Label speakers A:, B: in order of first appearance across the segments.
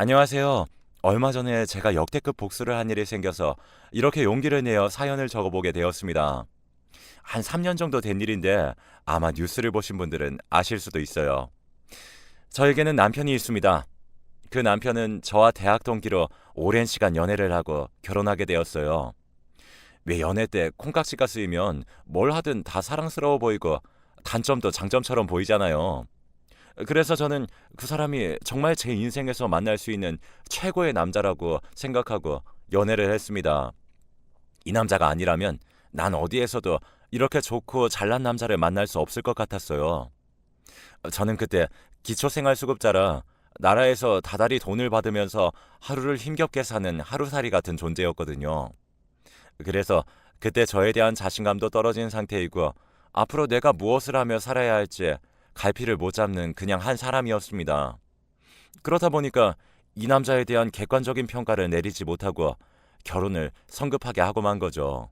A: 안녕하세요. 얼마 전에 제가 역대급 복수를 한 일이 생겨서 이렇게 용기를 내어 사연을 적어보게 되었습니다. 한 3년 정도 된 일인데 아마 뉴스를 보신 분들은 아실 수도 있어요. 저에게는 남편이 있습니다. 그 남편은 저와 대학 동기로 오랜 시간 연애를 하고 결혼하게 되었어요. 왜 연애 때 콩깍지가 쓰이면 뭘 하든 다 사랑스러워 보이고 단점도 장점처럼 보이잖아요. 그래서 저는 그 사람이 정말 제 인생에서 만날 수 있는 최고의 남자라고 생각하고 연애를 했습니다. 이 남자가 아니라면 난 어디에서도 이렇게 좋고 잘난 남자를 만날 수 없을 것 같았어요. 저는 그때 기초생활수급자라 나라에서 다달이 돈을 받으면서 하루를 힘겹게 사는 하루살이 같은 존재였거든요. 그래서 그때 저에 대한 자신감도 떨어진 상태이고 앞으로 내가 무엇을 하며 살아야 할지 갈피를 못 잡는 그냥 한 사람이었습니다. 그렇다 보니까 이 남자에 대한 객관적인 평가를 내리지 못하고 결혼을 성급하게 하고 만 거죠.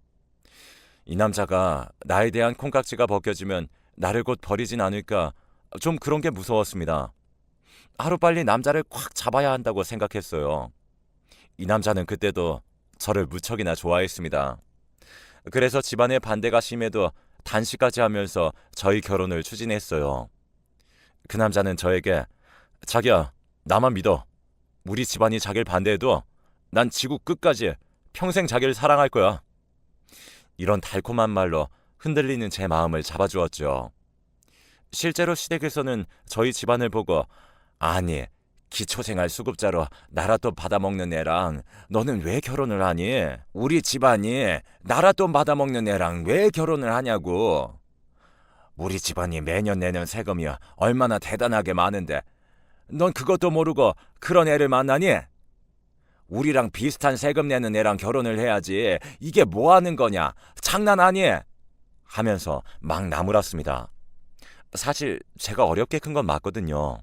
A: 이 남자가 나에 대한 콩깍지가 벗겨지면 나를 곧 버리진 않을까 좀 그런 게 무서웠습니다. 하루빨리 남자를 콱 잡아야 한다고 생각했어요. 이 남자는 그때도 저를 무척이나 좋아했습니다. 그래서 집안의 반대가 심해도 단식까지 하면서 저희 결혼을 추진했어요. 그 남자는 저에게 자기야, 나만 믿어. 우리 집안이 자기를 반대해도 난 지구 끝까지 평생 자기를 사랑할 거야. 이런 달콤한 말로 흔들리는 제 마음을 잡아주었죠. 실제로 시댁에서는 저희 집안을 보고 아니, 기초생활 수급자로 나랏돈 받아먹는 애랑 너는 왜 결혼을 하니? 우리 집안이 나랏돈 받아먹는 애랑 왜 결혼을 하냐고. 우리 집안이 매년 내는 세금이 얼마나 대단하게 많은데 넌 그것도 모르고 그런 애를 만나니? 우리랑 비슷한 세금 내는 애랑 결혼을 해야지. 이게 뭐 하는 거냐? 장난 아니? 하면서 막 나무랐습니다. 사실 제가 어렵게 큰 건 맞거든요.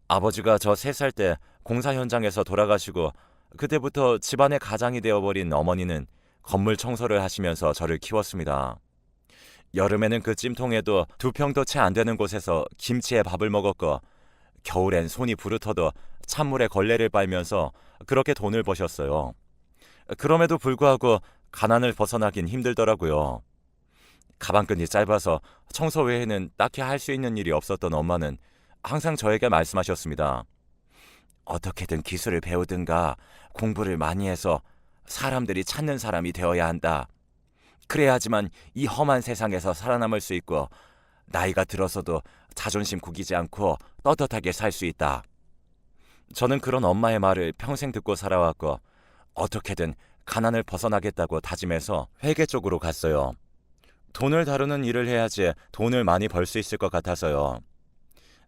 A: 아버지가 저 3살 때 공사 현장에서 돌아가시고 그때부터 집안의 가장이 되어버린 어머니는 건물 청소를 하시면서 저를 키웠습니다. 여름에는 그 찜통에도 2평도 채 안 되는 곳에서 김치에 밥을 먹었고 겨울엔 손이 부르터도 찬물에 걸레를 빨면서 그렇게 돈을 버셨어요. 그럼에도 불구하고 가난을 벗어나긴 힘들더라고요. 가방끈이 짧아서 청소 외에는 딱히 할 수 있는 일이 없었던 엄마는 항상 저에게 말씀하셨습니다. 어떻게든 기술을 배우든가 공부를 많이 해서 사람들이 찾는 사람이 되어야 한다. 그래야지만 이 험한 세상에서 살아남을 수 있고 나이가 들어서도 자존심 구기지 않고 떳떳하게 살 수 있다. 저는 그런 엄마의 말을 평생 듣고 살아왔고 어떻게든 가난을 벗어나겠다고 다짐해서 회계 쪽으로 갔어요. 돈을 다루는 일을 해야지 돈을 많이 벌 수 있을 것 같아서요.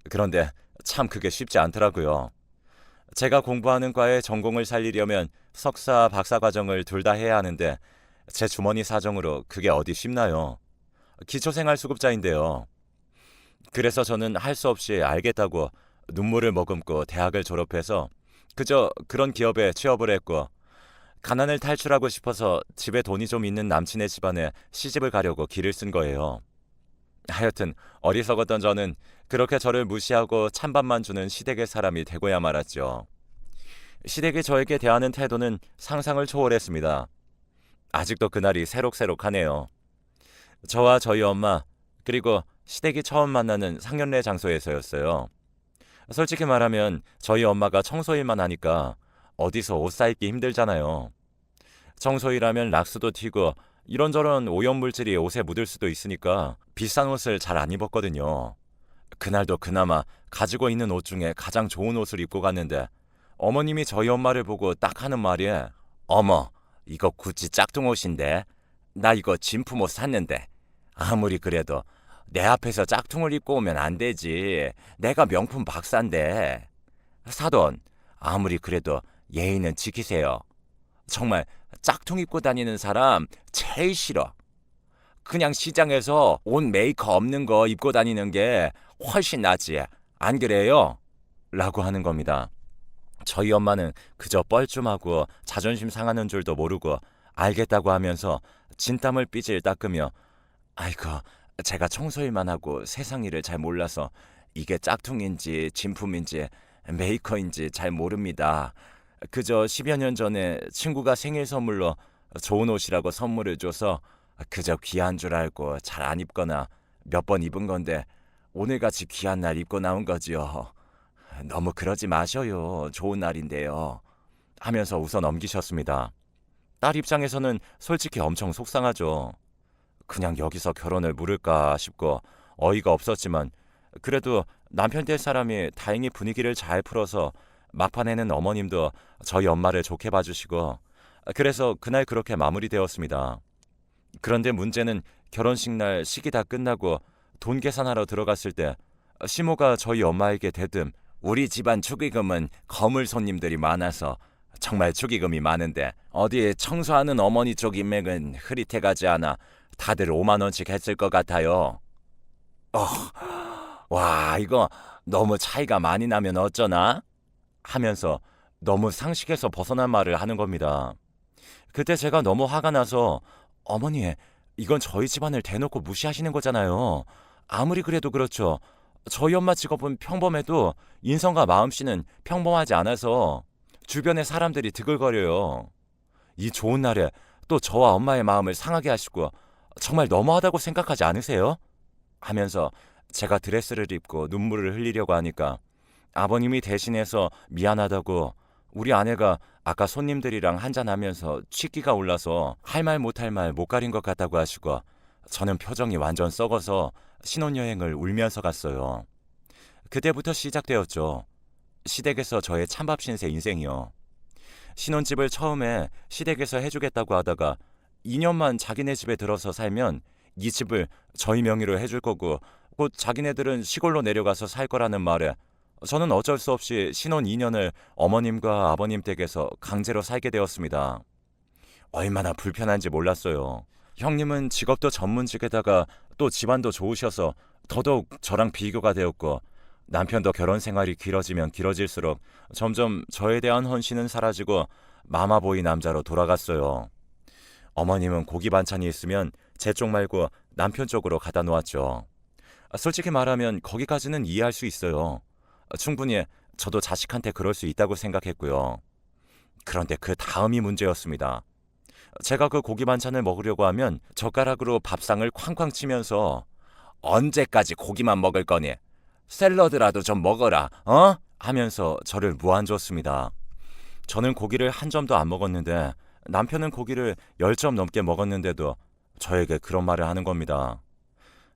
A: 그런데 참 그게 쉽지 않더라고요. 제가 공부하는 과의 전공을 살리려면 석사, 박사 과정을 둘 다 해야 하는데 제 주머니 사정으로 그게 어디 쉽나요? 기초생활수급자인데요. 그래서 저는 할 수 없이 알겠다고 눈물을 머금고 대학을 졸업해서 그저 그런 기업에 취업을 했고 가난을 탈출하고 싶어서 집에 돈이 좀 있는 남친의 집안에 시집을 가려고 길을 쓴 거예요. 하여튼 어리석었던 저는 그렇게 저를 무시하고 찬밥만 주는 시댁의 사람이 되고야 말았죠. 시댁이 저에게 대하는 태도는 상상을 초월했습니다. 아직도 그날이 새록새록하네요. 저와 저희 엄마 그리고 시댁이 처음 만나는 상견례 장소에서였어요. 솔직히 말하면 저희 엄마가 청소일만 하니까 어디서 옷 사입기 힘들잖아요. 청소일하면 락스도 튀고 이런저런 오염물질이 옷에 묻을 수도 있으니까 비싼 옷을 잘 안 입었거든요. 그날도 그나마 가지고 있는 옷 중에 가장 좋은 옷을 입고 갔는데 어머님이 저희 엄마를 보고 딱 하는 말이 어머, 이거 구찌 짝퉁 옷인데 나 이거 진품 옷 샀는데 아무리 그래도 내 앞에서 짝퉁을 입고 오면 안 되지. 내가 명품 박사인데. 사돈, 아무리 그래도 예의는 지키세요. 정말 짝퉁 입고 다니는 사람 제일 싫어. 그냥 시장에서 옷 메이커 없는 거 입고 다니는 게 훨씬 낫지. 안 그래요? 라고 하는 겁니다. 저희 엄마는 그저 뻘쭘하고 자존심 상하는 줄도 모르고 알겠다고 하면서 진땀을 삐질 닦으며 아이고 제가 청소일만 하고 세상 일을 잘 몰라서 이게 짝퉁인지 진품인지 메이커인지 잘 모릅니다. 그저 10여 년 전에 친구가 생일 선물로 좋은 옷이라고 선물을 줘서 그저 귀한 줄 알고 잘 안 입거나 몇 번 입은 건데 오늘같이 귀한 날 입고 나온 거지요. 너무 그러지 마셔요. 좋은 날인데요. 하면서 웃어 넘기셨습니다. 딸 입장에서는 솔직히 엄청 속상하죠. 그냥 여기서 결혼을 물을까 싶고 어이가 없었지만 그래도 남편 될 사람이 다행히 분위기를 잘 풀어서 막판에는 어머님도 저희 엄마를 좋게 봐주시고 그래서 그날 그렇게 마무리되었습니다. 그런데 문제는 결혼식 날 식이 다 끝나고 돈 계산하러 들어갔을 때 시모가 저희 엄마에게 대뜸 우리 집안 축의금은 거물 손님들이 많아서 정말 축의금이 많은데 어디 청소하는 어머니 쪽 인맥은 흐릿해가지 않아 다들 5만 원씩 했을 것 같아요. 어, 와 이거 너무 차이가 많이 나면 어쩌나? 하면서 너무 상식에서 벗어난 말을 하는 겁니다. 그때 제가 너무 화가 나서 어머니 이건 저희 집안을 대놓고 무시하시는 거잖아요. 아무리 그래도 그렇죠. 저희 엄마 직업은 평범해도 인성과 마음씨는 평범하지 않아서 주변의 사람들이 드글거려요. 이 좋은 날에 또 저와 엄마의 마음을 상하게 하시고 정말 너무하다고 생각하지 않으세요? 하면서 제가 드레스를 입고 눈물을 흘리려고 하니까 아버님이 대신해서 미안하다고 우리 아내가 아까 손님들이랑 한잔하면서 취기가 올라서 할 말 못할 말 못 가린 것 같다고 하시고 저는 표정이 완전 썩어서 신혼여행을 울면서 갔어요. 그때부터 시작되었죠. 시댁에서 저의 찬밥 신세 인생이요. 신혼집을 처음에 시댁에서 해주겠다고 하다가 2년만 자기네 집에 들어서 살면 이 집을 저희 명의로 해줄 거고 곧 자기네들은 시골로 내려가서 살 거라는 말에 저는 어쩔 수 없이 신혼 2년을 어머님과 아버님 댁에서 강제로 살게 되었습니다. 얼마나 불편한지 몰랐어요. 형님은 직업도 전문직에다가 또 집안도 좋으셔서 더더욱 저랑 비교가 되었고 남편도 결혼 생활이 길어지면 길어질수록 점점 저에 대한 헌신은 사라지고 마마보이 남자로 돌아갔어요. 어머님은 고기 반찬이 있으면 제 쪽 말고 남편 쪽으로 갖다 놓았죠. 솔직히 말하면 거기까지는 이해할 수 있어요. 충분히 저도 자식한테 그럴 수 있다고 생각했고요. 그런데 그 다음이 문제였습니다. 제가 그 고기 반찬을 먹으려고 하면 젓가락으로 밥상을 쾅쾅 치면서 언제까지 고기만 먹을 거니? 샐러드라도 좀 먹어라, 어? 하면서 저를 무안줬습니다. 저는 고기를 한 점도 안 먹었는데 남편은 고기를 10점 넘게 먹었는데도 저에게 그런 말을 하는 겁니다.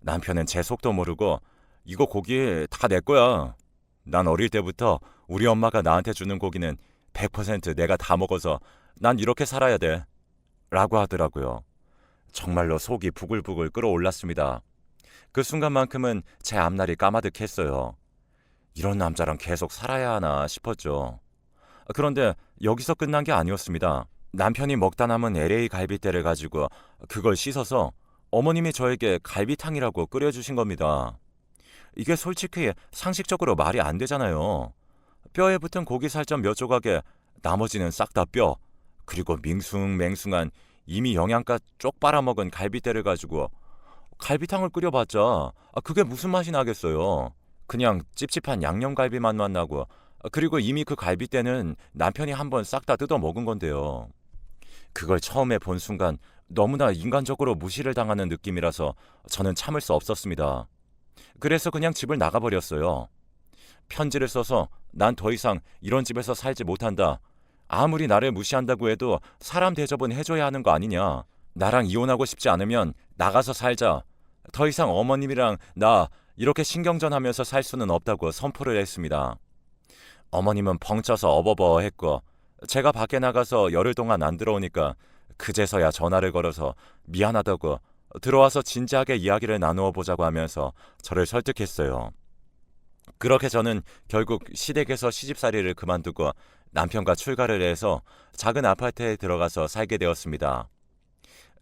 A: 남편은 제 속도 모르고 이거 고기 다 내 거야. 난 어릴 때부터 우리 엄마가 나한테 주는 고기는 100% 내가 다 먹어서 난 이렇게 살아야 돼. 라고 하더라고요. 정말로 속이 부글부글 끓어올랐습니다. 그 순간만큼은 제 앞날이 까마득했어요. 이런 남자랑 계속 살아야 하나 싶었죠. 그런데 여기서 끝난 게 아니었습니다. 남편이 먹다 남은 LA 갈비뼈를 가지고 그걸 씻어서 어머님이 저에게 갈비탕이라고 끓여주신 겁니다. 이게 솔직히 상식적으로 말이 안 되잖아요. 뼈에 붙은 고기 살점 몇 조각에 나머지는 싹 다 뼈, 그리고 밍숭맹숭한 이미 영양가 쪽 빨아먹은 갈비뼈를 가지고 갈비탕을 끓여봤자 그게 무슨 맛이 나겠어요. 그냥 찝찝한 양념갈비 맛만 나고 그리고 이미 그 갈비뼈는 남편이 한번 싹 다 뜯어 먹은 건데요. 그걸 처음에 본 순간 너무나 인간적으로 무시를 당하는 느낌이라서 저는 참을 수 없었습니다. 그래서 그냥 집을 나가버렸어요. 편지를 써서 난 더 이상 이런 집에서 살지 못한다. 아무리 나를 무시한다고 해도 사람 대접은 해줘야 하는 거 아니냐. 나랑 이혼하고 싶지 않으면 나가서 살자. 더 이상 어머님이랑 나 이렇게 신경전하면서 살 수는 없다고 선포를 했습니다. 어머님은 벙쪄서 어버버했고 제가 밖에 나가서 열흘 동안 안 들어오니까 그제서야 전화를 걸어서 미안하다고 들어와서 진지하게 이야기를 나누어 보자고 하면서 저를 설득했어요. 그렇게 저는 결국 시댁에서 시집살이를 그만두고 남편과 출가를 해서 작은 아파트에 들어가서 살게 되었습니다.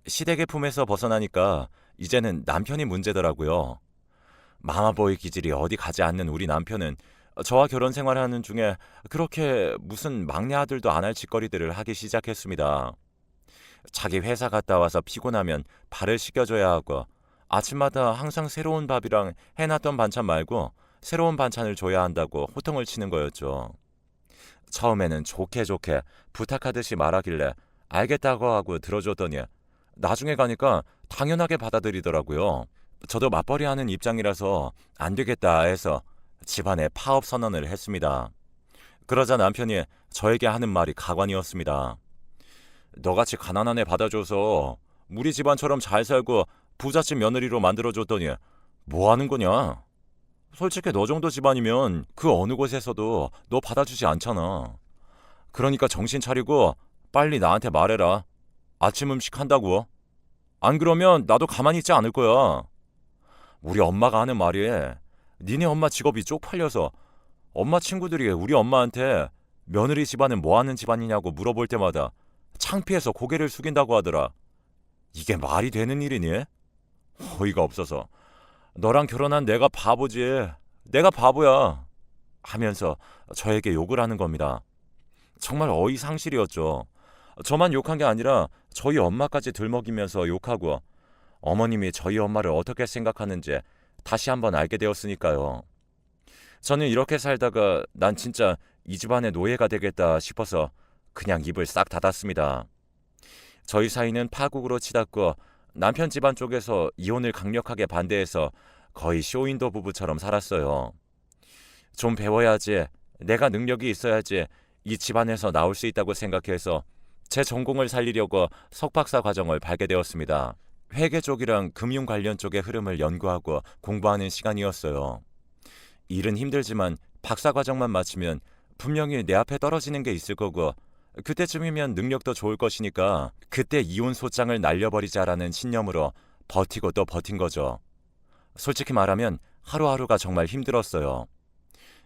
A: 시댁의 품에서 벗어나니까 이제는 남편이 문제더라고요. 마마보이 기질이 어디 가지 않는 우리 남편은 저와 결혼 생활하는 중에 그렇게 무슨 막내 아들도 안 할 짓거리들을 하기 시작했습니다. 자기 회사 갔다 와서 피곤하면 밥을 시켜줘야 하고 아침마다 항상 새로운 밥이랑 해놨던 반찬 말고 새로운 반찬을 줘야 한다고 호통을 치는 거였죠. 처음에는 좋게 좋게 부탁하듯이 말하길래 알겠다고 하고 들어줬더니 나중에 가니까 당연하게 받아들이더라고요. 저도 맞벌이 하는 입장이라서 안 되겠다 해서 집안에 파업 선언을 했습니다. 그러자 남편이 저에게 하는 말이 가관이었습니다. 너같이 가난한 애 받아줘서 우리 집안처럼 잘 살고 부잣집 며느리로 만들어줬더니 뭐 하는 거냐? 솔직히 너 정도 집안이면 그 어느 곳에서도 너 받아주지 않잖아. 그러니까 정신 차리고 빨리 나한테 말해라. 아침 음식 한다고. 안 그러면 나도 가만히 있지 않을 거야. 우리 엄마가 하는 말이 니네 엄마 직업이 쪽팔려서 엄마 친구들이 우리 엄마한테 며느리 집안은 뭐 하는 집안이냐고 물어볼 때마다 창피해서 고개를 숙인다고 하더라. 이게 말이 되는 일이니? 어이가 없어서 너랑 결혼한 내가 바보지. 내가 바보야. 하면서 저에게 욕을 하는 겁니다. 정말 어이상실이었죠. 저만 욕한 게 아니라 저희 엄마까지 들먹이면서 욕하고 어머님이 저희 엄마를 어떻게 생각하는지 다시 한번 알게 되었으니까요. 저는 이렇게 살다가 난 진짜 이 집안의 노예가 되겠다 싶어서 그냥 입을 싹 닫았습니다. 저희 사이는 파국으로 치닫고 남편 집안 쪽에서 이혼을 강력하게 반대해서 거의 쇼윈도 부부처럼 살았어요. 좀 배워야지, 내가 능력이 있어야지 이 집안에서 나올 수 있다고 생각해서 제 전공을 살리려고 석박사 과정을 밟게 되었습니다. 회계 쪽이랑 금융 관련 쪽의 흐름을 연구하고 공부하는 시간이었어요. 일은 힘들지만 박사 과정만 마치면 분명히 내 앞에 떨어지는 게 있을 거고 그때쯤이면 능력도 좋을 것이니까 그때 이혼 소장을 날려버리자라는 신념으로 버티고 또 버틴 거죠. 솔직히 말하면 하루하루가 정말 힘들었어요.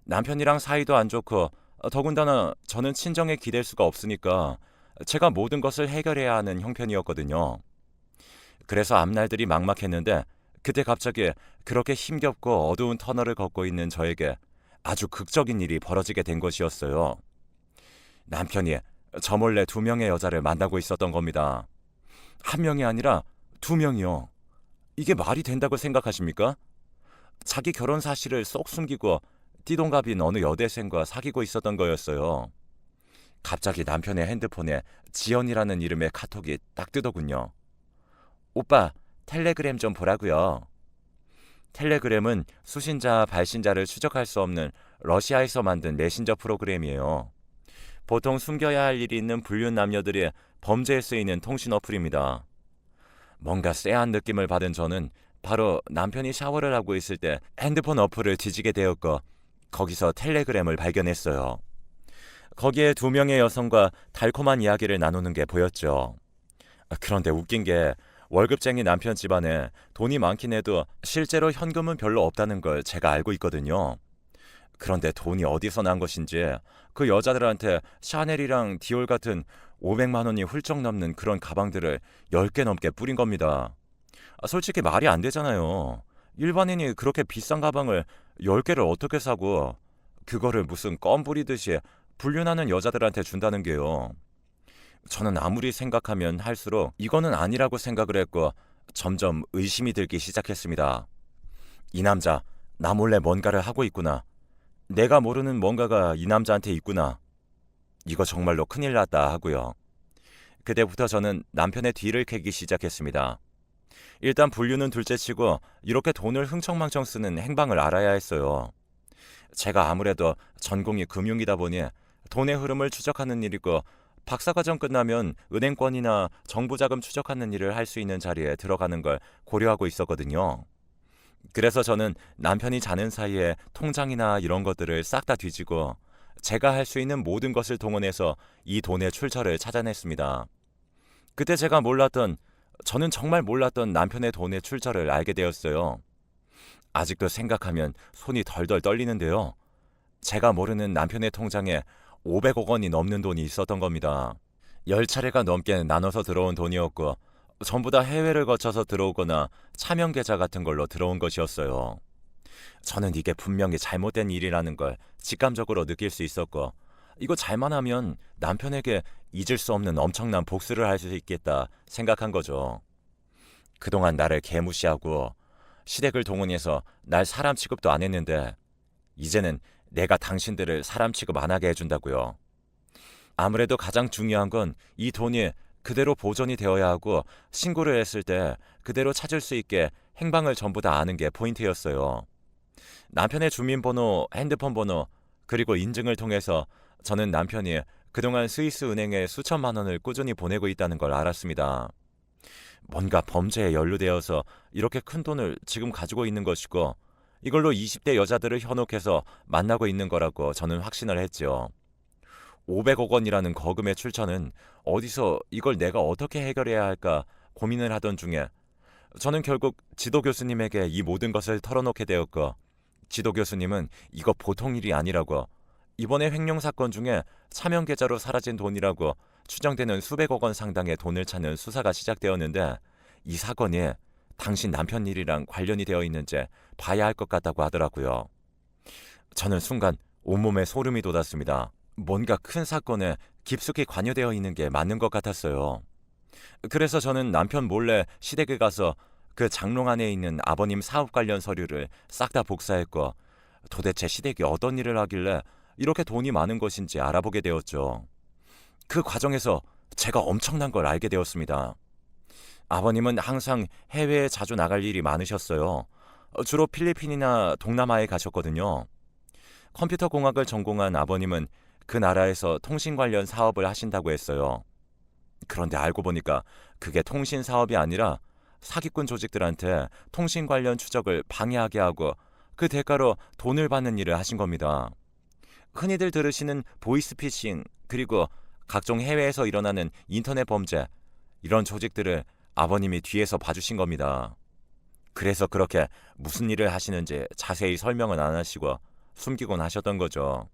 A: 남편이랑 사이도 안 좋고 더군다나 저는 친정에 기댈 수가 없으니까 제가 모든 것을 해결해야 하는 형편이었거든요. 그래서 앞날들이 막막했는데 그때 갑자기 그렇게 힘겹고 어두운 터널을 걷고 있는 저에게 아주 극적인 일이 벌어지게 된 것이었어요. 남편이 저 몰래 2명의 여자를 만나고 있었던 겁니다. 1명이 아니라 2명이요. 이게 말이 된다고 생각하십니까? 자기 결혼 사실을 쏙 숨기고 띠동갑인 어느 여대생과 사귀고 있었던 거였어요. 갑자기 남편의 핸드폰에 지연이라는 이름의 카톡이 딱 뜨더군요. 오빠, 텔레그램 좀 보라고요. 텔레그램은 수신자, 발신자를 추적할 수 없는 러시아에서 만든 메신저 프로그램이에요. 보통 숨겨야 할 일이 있는 불륜 남녀들이 범죄에 쓰이는 통신 어플입니다. 뭔가 쎄한 느낌을 받은 저는 바로 남편이 샤워를 하고 있을 때 핸드폰 어플을 뒤지게 되었고 거기서 텔레그램을 발견했어요. 거기에 2명의 여성과 달콤한 이야기를 나누는 게 보였죠. 그런데 웃긴 게 월급쟁이 남편 집안에 돈이 많긴 해도 실제로 현금은 별로 없다는 걸 제가 알고 있거든요. 그런데 돈이 어디서 난 것인지 그 여자들한테 샤넬이랑 디올 같은 500만 원이 훌쩍 넘는 그런 가방들을 10개 넘게 뿌린 겁니다. 솔직히 말이 안 되잖아요. 일반인이 그렇게 비싼 가방을 10개를 어떻게 사고 그거를 무슨 껌 부리듯이 불륜하는 여자들한테 준다는 게요. 저는 아무리 생각하면 할수록 이거는 아니라고 생각을 했고 점점 의심이 들기 시작했습니다. 이 남자 나 몰래 뭔가를 하고 있구나. 내가 모르는 뭔가가 이 남자한테 있구나. 이거 정말로 큰일 났다 하고요. 그때부터 저는 남편의 뒤를 캐기 시작했습니다. 일단 불륜은 둘째치고 이렇게 돈을 흥청망청 쓰는 행방을 알아야 했어요. 제가 아무래도 전공이 금융이다 보니 돈의 흐름을 추적하는 일이고 박사과정 끝나면 은행권이나 정부자금 추적하는 일을 할 수 있는 자리에 들어가는 걸 고려하고 있었거든요. 그래서 저는 남편이 자는 사이에 통장이나 이런 것들을 싹 다 뒤지고 제가 할 수 있는 모든 것을 동원해서 이 돈의 출처를 찾아냈습니다. 그때 저는 정말 몰랐던 남편의 돈의 출처를 알게 되었어요. 아직도 생각하면 손이 덜덜 떨리는데요. 제가 모르는 남편의 통장에 500억 원이 넘는 돈이 있었던 겁니다. 10차례가 넘게 나눠서 들어온 돈이었고 전부 다 해외를 거쳐서 들어오거나 차명 계좌 같은 걸로 들어온 것이었어요. 저는 이게 분명히 잘못된 일이라는 걸 직감적으로 느낄 수 있었고 이거 잘만 하면 남편에게 잊을 수 없는 엄청난 복수를 할 수 있겠다 생각한 거죠. 그동안 나를 개무시하고 시댁을 동원해서 날 사람 취급도 안 했는데 이제는 내가 당신들을 사람 취급 안 하게 해준다고요. 아무래도 가장 중요한 건 이 돈이 그대로 보존이 되어야 하고 신고를 했을 때 그대로 찾을 수 있게 행방을 전부 다 아는 게 포인트였어요. 남편의 주민번호, 핸드폰 번호, 그리고 인증을 통해서 저는 남편이 그동안 스위스 은행에 수천만 원을 꾸준히 보내고 있다는 걸 알았습니다. 뭔가 범죄에 연루되어서 이렇게 큰 돈을 지금 가지고 있는 것이고 이걸로 20대 여자들을 현혹해서 만나고 있는 거라고 저는 확신을 했죠. 500억 원이라는 거금의 출처는 어디서 이걸 내가 어떻게 해결해야 할까 고민을 하던 중에 저는 결국 지도 교수님에게 이 모든 것을 털어놓게 되었고 지도 교수님은 이거 보통 일이 아니라고 이번에 횡령 사건 중에 차명 계좌로 사라진 돈이라고 추정되는 수백억 원 상당의 돈을 찾는 수사가 시작되었는데 이 사건이 당신 남편 일이랑 관련이 되어 있는지 봐야 할 것 같다고 하더라고요. 저는 순간 온몸에 소름이 돋았습니다. 뭔가 큰 사건에 깊숙이 관여되어 있는 게 맞는 것 같았어요. 그래서 저는 남편 몰래 시댁에 가서 그 장롱 안에 있는 아버님 사업 관련 서류를 싹 다 복사했고 도대체 시댁이 어떤 일을 하길래 이렇게 돈이 많은 것인지 알아보게 되었죠. 그 과정에서 제가 엄청난 걸 알게 되었습니다. 아버님은 항상 해외에 자주 나갈 일이 많으셨어요. 주로 필리핀이나 동남아에 가셨거든요. 컴퓨터 공학을 전공한 아버님은 그 나라에서 통신 관련 사업을 하신다고 했어요. 그런데 알고 보니까 그게 통신 사업이 아니라 사기꾼 조직들한테 통신 관련 추적을 방해하게 하고 그 대가로 돈을 받는 일을 하신 겁니다. 흔히들 들으시는 보이스피싱 그리고 각종 해외에서 일어나는 인터넷 범죄 이런 조직들을 아버님이 뒤에서 봐주신 겁니다. 그래서 그렇게 무슨 일을 하시는지 자세히 설명은 안 하시고 숨기곤 하셨던 거죠.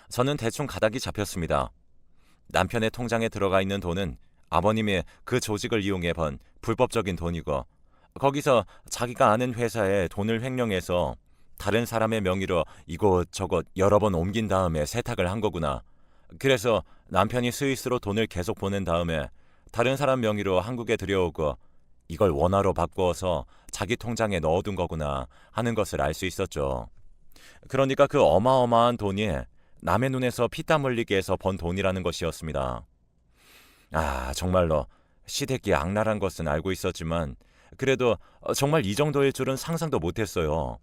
A: 저는 대충 가닥이 잡혔습니다. 남편의 통장에 들어가 있는 돈은 아버님이 그 조직을 이용해 번 불법적인 돈이고 거기서 자기가 아는 회사에 돈을 횡령해서 다른 사람의 명의로 이곳저곳 여러 번 옮긴 다음에 세탁을 한 거구나. 그래서 남편이 스위스로 돈을 계속 보낸 다음에 다른 사람 명의로 한국에 들여오고 이걸 원화로 바꾸어서 자기 통장에 넣어둔 거구나 하는 것을 알 수 있었죠. 그러니까 그 어마어마한 돈이 남의 눈에서 피땀 흘리게 해서 번 돈이라는 것이었습니다. 정말로 시댁이 악랄한 것은 알고 있었지만 그래도 정말 이 정도일 줄은 상상도 못했어요.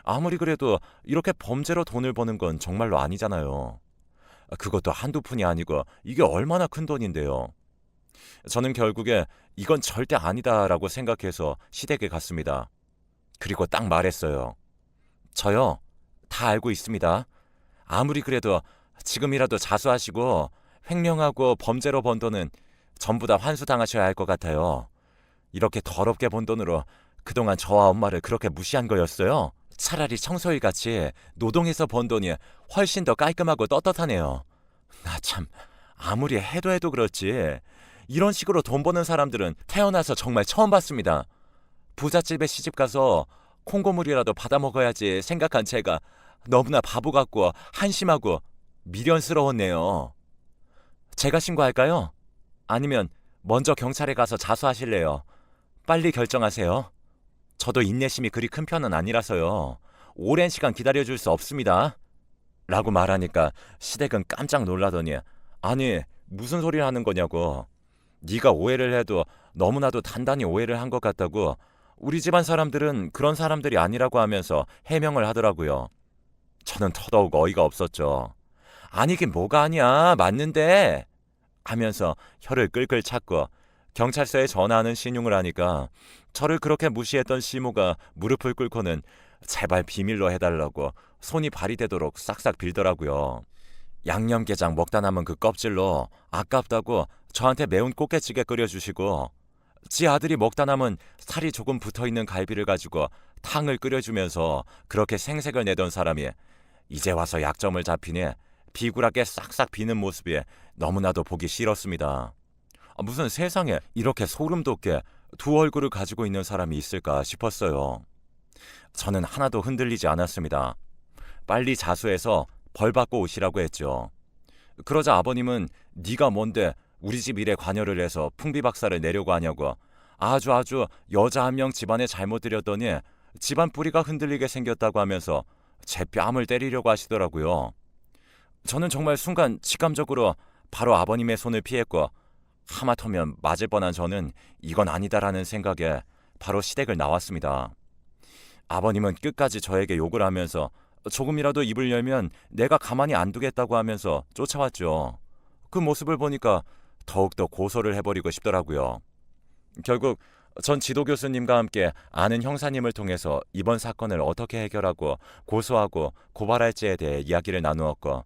A: 아무리 그래도 이렇게 범죄로 돈을 버는 건 정말로 아니잖아요. 그것도 한두 푼이 아니고 이게 얼마나 큰 돈인데요. 저는 결국에 이건 절대 아니다라고 생각해서 시댁에 갔습니다. 그리고 딱 말했어요. 저요, 다 알고 있습니다. 아무리 그래도 지금이라도 자수하시고 횡령하고 범죄로 번 돈은 전부 다 환수당하셔야 할 것 같아요. 이렇게 더럽게 번 돈으로 그동안 저와 엄마를 그렇게 무시한 거였어요. 차라리 청소일같이 노동해서 번 돈이 훨씬 더 깔끔하고 떳떳하네요. 나 참 아무리 해도 그렇지 이런 식으로 돈 버는 사람들은 태어나서 정말 처음 봤습니다. 부잣집에 시집가서 콩고물이라도 받아먹어야지 생각한 제가 너무나 바보 같고 한심하고 미련스러웠네요. 제가 신고할까요? 아니면 먼저 경찰에 가서 자수하실래요? 빨리 결정하세요. 저도 인내심이 그리 큰 편은 아니라서요. 오랜 시간 기다려줄 수 없습니다. 라고 말하니까 시댁은 깜짝 놀라더니 아니 무슨 소리를 하는 거냐고. 네가 오해를 해도 너무나도 단단히 오해를 한 것 같다고 우리 집안 사람들은 그런 사람들이 아니라고 하면서 해명을 하더라고요. 저는 더더욱 어이가 없었죠. 아니긴 뭐가 아니야 맞는데 하면서 혀를 끌끌 찾고 경찰서에 전화하는 신용을 하니까 저를 그렇게 무시했던 시모가 무릎을 꿇고는 제발 비밀로 해달라고 손이 발이 되도록 싹싹 빌더라고요. 양념게장 먹다 남은 그 껍질로 아깝다고 저한테 매운 꽃게찌개 끓여주시고 지 아들이 먹다 남은 살이 조금 붙어있는 갈비를 가지고 탕을 끓여주면서 그렇게 생색을 내던 사람이 이제 와서 약점을 잡히니 비굴하게 싹싹 비는 모습이 너무나도 보기 싫었습니다. 무슨 세상에 이렇게 소름 돋게 두 얼굴을 가지고 있는 사람이 있을까 싶었어요. 저는 하나도 흔들리지 않았습니다. 빨리 자수해서 벌 받고 오시라고 했죠. 그러자 아버님은 네가 뭔데 우리 집 일에 관여를 해서 풍비박살을 내려고 하냐고 아주 여자 한 명 집안에 잘못 들였더니 집안 뿌리가 흔들리게 생겼다고 하면서 제 뺨을 때리려고 하시더라고요. 저는 정말 순간 직감적으로 바로 아버님의 손을 피했고, 하마터면 맞을 뻔한 저는 이건 아니다라는 생각에 바로 시댁을 나왔습니다. 아버님은 끝까지 저에게 욕을 하면서 조금이라도 입을 열면 내가 가만히 안 두겠다고 하면서 쫓아왔죠. 그 모습을 보니까 더욱더 고소를 해버리고 싶더라고요. 결국 전 지도 교수님과 함께 아는 형사님을 통해서 이번 사건을 어떻게 해결하고 고소하고 고발할지에 대해 이야기를 나누었고,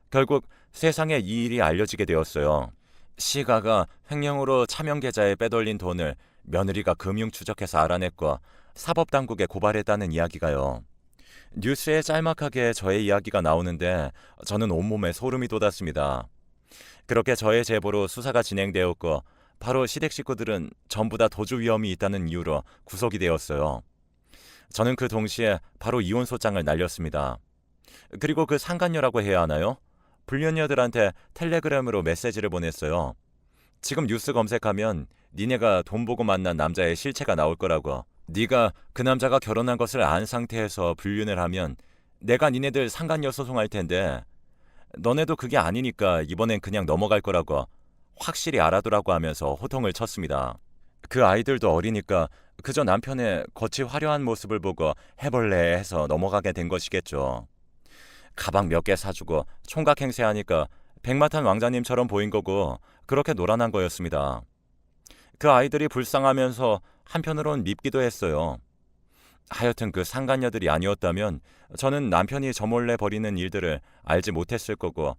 A: 결국 세상에 이 일이 알려지게 되었어요. 시가가 횡령으로 차명 계좌에 빼돌린 돈을 며느리가 금융 추적해서 알아냈고 사법당국에 고발했다는 이야기가요. 뉴스에 짤막하게 저의 이야기가 나오는데 저는 온몸에 소름이 돋았습니다. 그렇게 저의 제보로 수사가 진행되었고, 바로 시댁 식구들은 전부 다 도주 위험이 있다는 이유로 구속이 되었어요. 저는 그 동시에 바로 이혼 소장을 날렸습니다. 그리고 그 상간녀라고 해야 하나요? 불륜녀들한테 텔레그램으로 메시지를 보냈어요. 지금 뉴스 검색하면 니네가 돈 보고 만난 남자의 실체가 나올 거라고. 네가 그 남자가 결혼한 것을 안 상태에서 불륜을 하면 내가 니네들 상간녀 소송할 텐데, 너네도 그게 아니니까 이번엔 그냥 넘어갈 거라고 확실히 알아두라고 하면서 호통을 쳤습니다. 그 아이들도 어리니까 그저 남편의 겉이 화려한 모습을 보고 해볼래 해서 넘어가게 된 것이겠죠. 가방 몇 개 사주고 총각 행세하니까 백마탄 왕자님처럼 보인 거고 그렇게 놀아난 거였습니다. 그 아이들이 불쌍하면서 한편으론 밉기도 했어요. 하여튼 그 상간녀들이 아니었다면 저는 남편이 저 몰래 벌이는 일들을 알지 못했을 거고,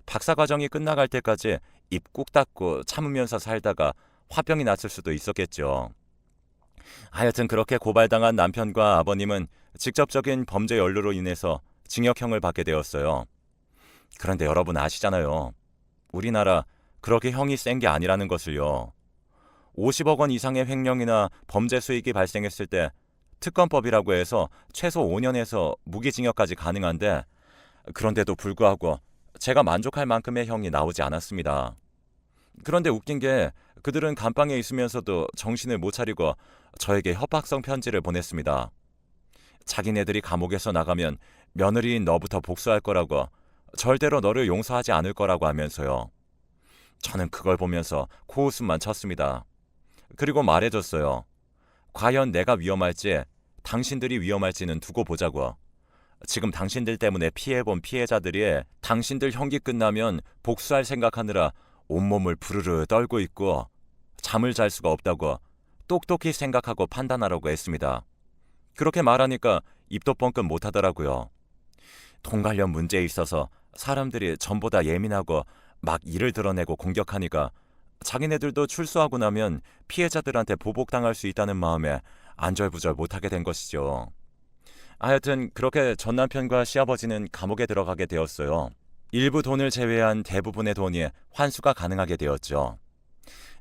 A: 박사과정이 끝나갈 때까지 입 꾹 닫고 참으면서 살다가 화병이 났을 수도 있었겠죠. 하여튼 그렇게 고발당한 남편과 아버님은 직접적인 범죄 연루로 인해서 징역형을 받게 되었어요. 그런데 여러분 아시잖아요. 우리나라 그렇게 형이 센 게 아니라는 것을요. 50억 원 이상의 횡령이나 범죄 수익이 발생했을 때 특검법이라고 해서 최소 5년에서 무기징역까지 가능한데, 그런데도 불구하고 제가 만족할 만큼의 형이 나오지 않았습니다. 그런데 웃긴 게 그들은 감방에 있으면서도 정신을 못 차리고 저에게 협박성 편지를 보냈습니다. 자기네들이 감옥에서 나가면 며느리인 너부터 복수할 거라고, 절대로 너를 용서하지 않을 거라고 하면서요. 저는 그걸 보면서 코웃음만 쳤습니다. 그리고 말해줬어요. 과연 내가 위험할지 당신들이 위험할지는 두고 보자고. 지금 당신들 때문에 피해본 피해자들이 당신들 형기 끝나면 복수할 생각하느라 온몸을 부르르 떨고 있고 잠을 잘 수가 없다고 똑똑히 생각하고 판단하라고 했습니다. 그렇게 말하니까 입도 뻥끗 못하더라고요. 돈 관련 문제에 있어서 사람들이 전보다 예민하고 막 일을 드러내고 공격하니까 자기네들도 출소하고 나면 피해자들한테 보복당할 수 있다는 마음에 안절부절 못하게 된 것이죠. 하여튼 그렇게 전 남편과 시아버지는 감옥에 들어가게 되었어요. 일부 돈을 제외한 대부분의 돈이 환수가 가능하게 되었죠.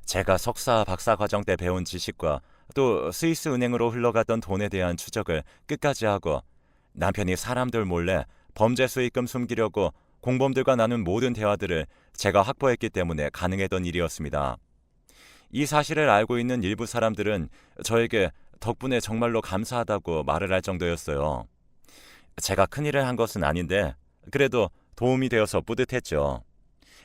A: 제가 석사, 박사 과정 때 배운 지식과 또 스위스 은행으로 흘러갔던 돈에 대한 추적을 끝까지 하고, 남편이 사람들 몰래 범죄 수익금 숨기려고 공범들과 나눈 모든 대화들을 제가 확보했기 때문에 가능했던 일이었습니다. 이 사실을 알고 있는 일부 사람들은 저에게 덕분에 정말로 감사하다고 말을 할 정도였어요. 제가 큰일을 한 것은 아닌데 그래도 도움이 되어서 뿌듯했죠.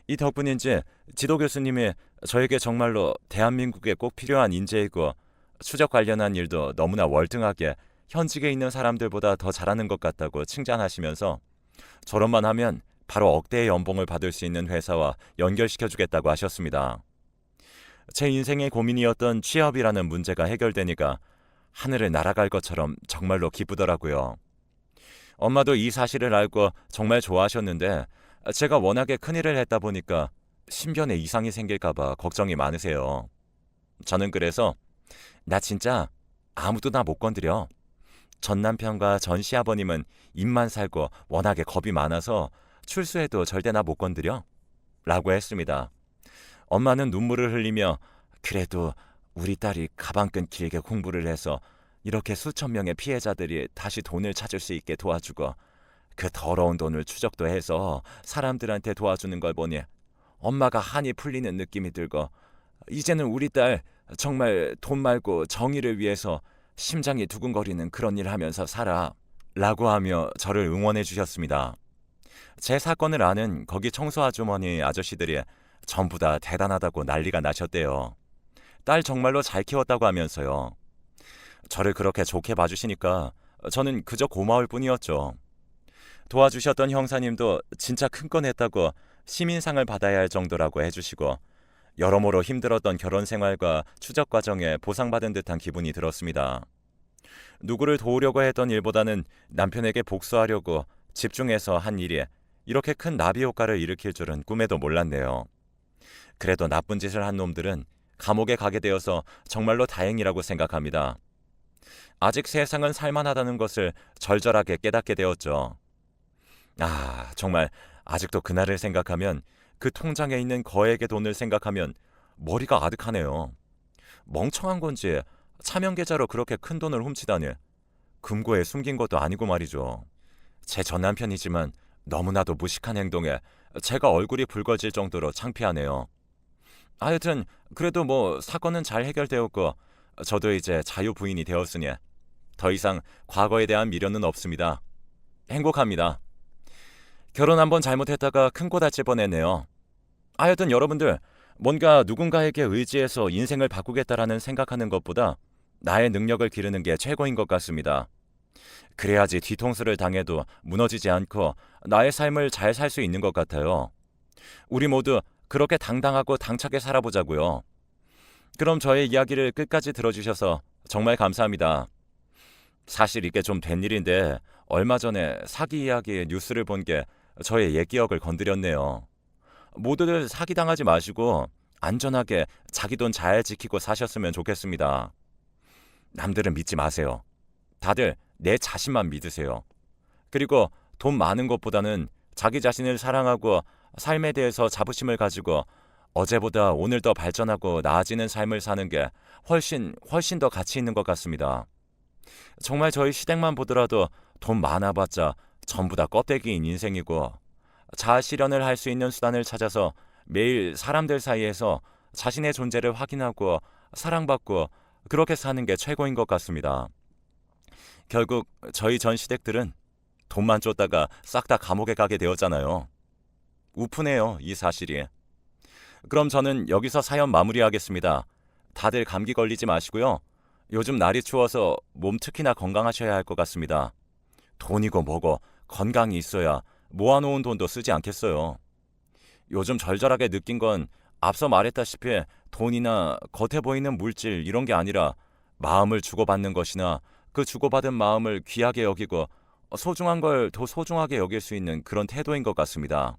A: 이 덕분인지 지도 교수님이 저에게 정말로 대한민국에 꼭 필요한 인재이고, 추적 관련한 일도 너무나 월등하게 현직에 있는 사람들보다 더 잘하는 것 같다고 칭찬하시면서 저런만 하면 바로 억대의 연봉을 받을 수 있는 회사와 연결시켜주겠다고 하셨습니다. 제 인생의 고민이었던 취업이라는 문제가 해결되니까 하늘을 날아갈 것처럼 정말로 기쁘더라고요. 엄마도 이 사실을 알고 정말 좋아하셨는데, 제가 워낙에 큰일을 했다 보니까 신변에 이상이 생길까봐 걱정이 많으세요. 저는 그래서 나 진짜 아무도 나 못 건드려. 전 남편과 전 시아버님은 입만 살고 워낙에 겁이 많아서 출소해도 절대 나 못 건드려 라고 했습니다. 엄마는 눈물을 흘리며 그래도 우리 딸이 가방끈 길게 공부를 해서 이렇게 수천 명의 피해자들이 다시 돈을 찾을 수 있게 도와주고, 그 더러운 돈을 추적도 해서 사람들한테 도와주는 걸 보니 엄마가 한이 풀리는 느낌이 들고, 이제는 우리 딸 정말 돈 말고 정의를 위해서 심장이 두근거리는 그런 일 하면서 살아 라고 하며 저를 응원해 주셨습니다. 제 사건을 아는 거기 청소 아주머니 아저씨들이 전부 다 대단하다고 난리가 나셨대요. 딸 정말로 잘 키웠다고 하면서요. 저를 그렇게 좋게 봐주시니까 저는 그저 고마울 뿐이었죠. 도와주셨던 형사님도 진짜 큰 건 했다고 시민상을 받아야 할 정도라고 해주시고 여러모로 힘들었던 결혼 생활과 추적 과정에 보상받은 듯한 기분이 들었습니다. 누구를 도우려고 했던 일보다는 남편에게 복수하려고 집중해서 한 일이 이렇게 큰 나비 효과를 일으킬 줄은 꿈에도 몰랐네요. 그래도 나쁜 짓을 한 놈들은 감옥에 가게 되어서 정말로 다행이라고 생각합니다. 아직 세상은 살만하다는 것을 절절하게 깨닫게 되었죠. 정말 아직도 그날을 생각하면 그 통장에 있는 거액의 돈을 생각하면 머리가 아득하네요. 멍청한 건지 차명 계좌로 그렇게 큰 돈을 훔치다니 금고에 숨긴 것도 아니고 말이죠. 제 전 남편이지만 너무나도 무식한 행동에 제가 얼굴이 붉어질 정도로 창피하네요. 하여튼 그래도 사건은 잘 해결되었고 저도 이제 자유부인이 되었으니 더 이상 과거에 대한 미련은 없습니다. 행복합니다. 결혼 한번 잘못했다가 큰 코 다칠 뻔했네요. 하여튼 여러분들 뭔가 누군가에게 의지해서 인생을 바꾸겠다라는 생각하는 것보다 나의 능력을 기르는 게 최고인 것 같습니다. 그래야지 뒤통수를 당해도 무너지지 않고 나의 삶을 잘 살 수 있는 것 같아요. 우리 모두 그렇게 당당하고 당차게 살아보자고요. 그럼 저의 이야기를 끝까지 들어주셔서 정말 감사합니다. 사실 이게 좀 된 일인데 얼마 전에 사기 이야기의 뉴스를 본 게 저의 옛 기억을 건드렸네요. 모두들 사기당하지 마시고 안전하게 자기 돈 잘 지키고 사셨으면 좋겠습니다. 남들은 믿지 마세요. 다들 내 자신만 믿으세요. 그리고 돈 많은 것보다는 자기 자신을 사랑하고 삶에 대해서 자부심을 가지고 어제보다 오늘 더 발전하고 나아지는 삶을 사는 게 훨씬 더 가치 있는 것 같습니다. 정말 저희 시댁만 보더라도 돈 많아봤자 전부 다 껍데기인 인생이고 자아 실현을 할 수 있는 수단을 찾아서 매일 사람들 사이에서 자신의 존재를 확인하고 사랑받고 그렇게 사는 게 최고인 것 같습니다. 결국 저희 전 시댁들은 돈만 쫓다가 싹 다 감옥에 가게 되었잖아요. 우프네요, 이 사실이. 그럼 저는 여기서 사연 마무리하겠습니다. 다들 감기 걸리지 마시고요. 요즘 날이 추워서 몸 특히나 건강하셔야 할 것 같습니다. 돈이고 뭐고 건강이 있어야 모아놓은 돈도 쓰지 않겠어요. 요즘 절절하게 느낀 건 앞서 말했다시피 돈이나 겉에 보이는 물질 이런 게 아니라 마음을 주고받는 것이나 그 주고받은 마음을 귀하게 여기고 소중한 걸 더 소중하게 여길 수 있는 그런 태도인 것 같습니다.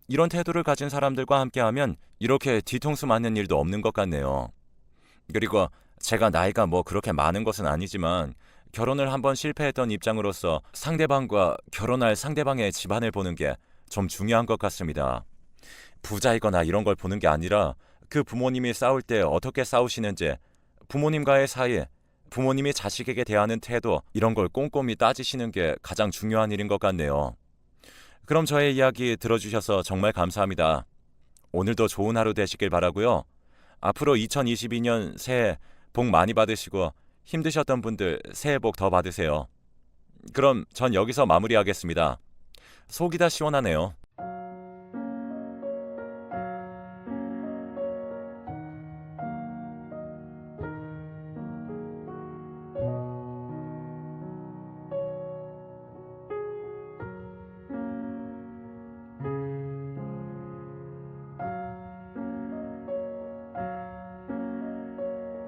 A: 이런 태도를 가진 사람들과 함께하면 이렇게 뒤통수 맞는 일도 없는 것 같네요. 그리고 제가 나이가 그렇게 많은 것은 아니지만 결혼을 한번 실패했던 입장으로서 상대방과 결혼할 상대방의 집안을 보는 게 좀 중요한 것 같습니다. 부자이거나 이런 걸 보는 게 아니라 그 부모님이 싸울 때 어떻게 싸우시는지, 부모님과의 사이, 부모님이 자식에게 대하는 태도 이런 걸 꼼꼼히 따지시는 게 가장 중요한 일인 것 같네요. 그럼 저의 이야기 들어주셔서 정말 감사합니다. 오늘도 좋은 하루 되시길 바라고요. 앞으로 2022년 새해 복 많이 받으시고 힘드셨던 분들 새해 복 더 받으세요. 그럼 전 여기서 마무리하겠습니다. 속이 다 시원하네요.